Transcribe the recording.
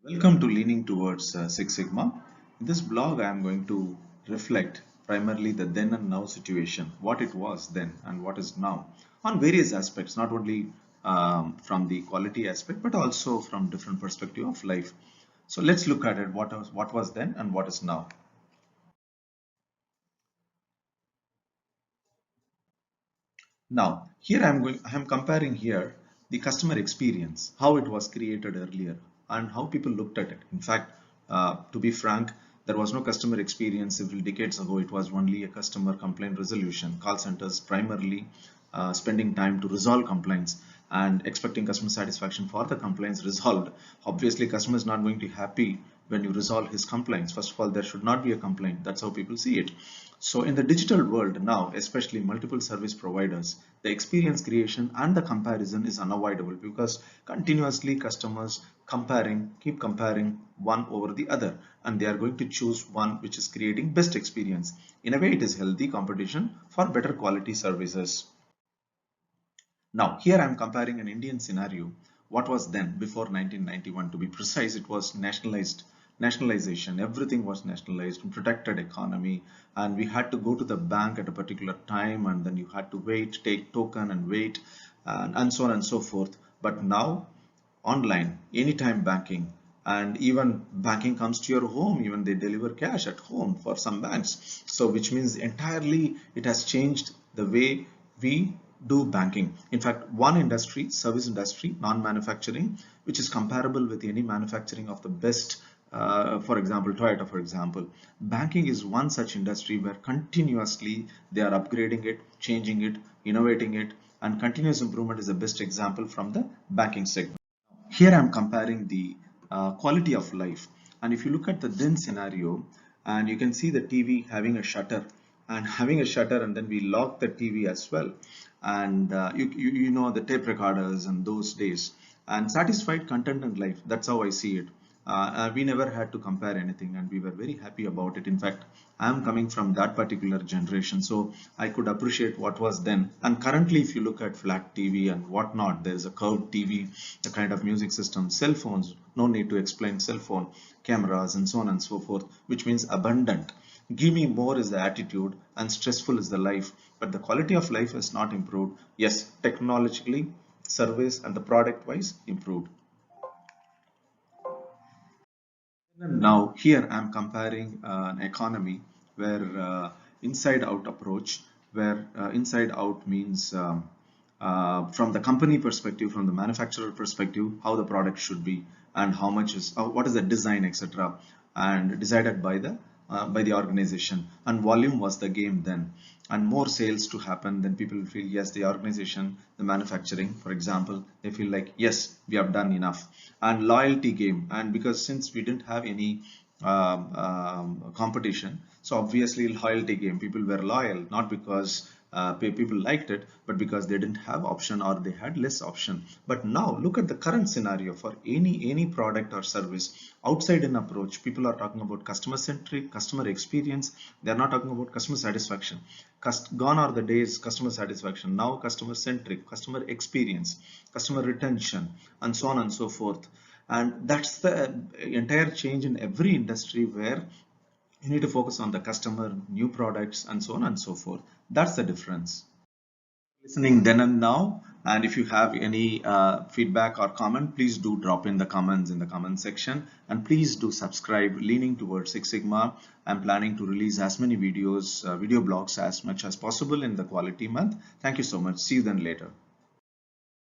Welcome to Leaning Towards Six Sigma. In this blog, I am going to reflect primarily the then and now situation, what it was then and what is now, on various aspects, not only from the quality aspect, but also from different perspective of life. So let's look at it, what was then and what is now. Now, here I am comparing here the customer experience, how it was created earlier and how people looked at it. In fact, to be frank, there was no customer experience several decades ago. It was only a customer complaint resolution, call centers primarily spending time to resolve complaints and expecting customer satisfaction for the complaints resolved. Obviously, customer is not going to be happy when you resolve his complaints. First of all, there should not be a complaint. That's how people see it. So in the digital world now, especially multiple service providers, the experience creation and the comparison is unavoidable because continuously customers keep comparing one over the other, and they are going to choose one which is creating best experience. In a way, it is healthy competition for better quality services. Now, here I am comparing an Indian scenario. What was then before 1991? To be precise, it was nationalization. Everything was nationalized, protected economy, and we had to go to the bank at a particular time, and then you had to wait, take token and wait, and so on and so forth. But now, online, anytime banking, and even banking comes to your home, even they deliver cash at home for some banks. So which means entirely it has changed the way we do banking. In fact, one industry, service industry, non-manufacturing, which is comparable with any manufacturing of the best, for example, Toyota, for example. Banking is one such industry where continuously they are upgrading it, changing it, innovating it, and continuous improvement is the best example from the banking segment. Here I'm comparing the quality of life, and if you look at the then scenario, and you can see the TV having a shutter and then we lock the TV as well, and you know the tape recorders and those days, and satisfied content and life. That's how I see it. We never had to compare anything and we were very happy about it. In fact, I am coming from that particular generation, so I could appreciate what was then. And currently, if you look at flat TV and whatnot, there is a curved TV, the kind of music system, cell phones, no need to explain cell phone, cameras, and so on and so forth, which means abundant. Give me more is the attitude and stressful is the life, but the quality of life has not improved. Yes, technologically, service and the product wise improved. Now here I'm comparing an economy where inside out approach, where inside out means from the company perspective, from the manufacturer perspective, how the product should be and how much is what is the design, etc., and decided by the organization, and volume was the game then, and more sales to happen, then people feel yes, the organization, the manufacturing, for example, they feel like yes, we have done enough. And loyalty game, and because since we didn't have any competition, so obviously loyalty game, people were loyal not because people liked it, but because they didn't have option or they had less option. But now look at the current scenario for any product or service. Outside in approach, people are talking about customer centric, customer experience. They are not talking about customer satisfaction. Gone are the days customer satisfaction. Now customer centric, customer experience, customer retention, and so on and so forth. And that's the entire change in every industry, where you need to focus on the customer, new products, and so on and so forth. That's the difference. Listening then and now, and if you have any feedback or comment, please do drop in the comments in the comment section, and please do subscribe. Leaning towards Six Sigma, I'm planning to release as many videos, video blogs as much as possible in the quality month. Thank you so much. See you then later.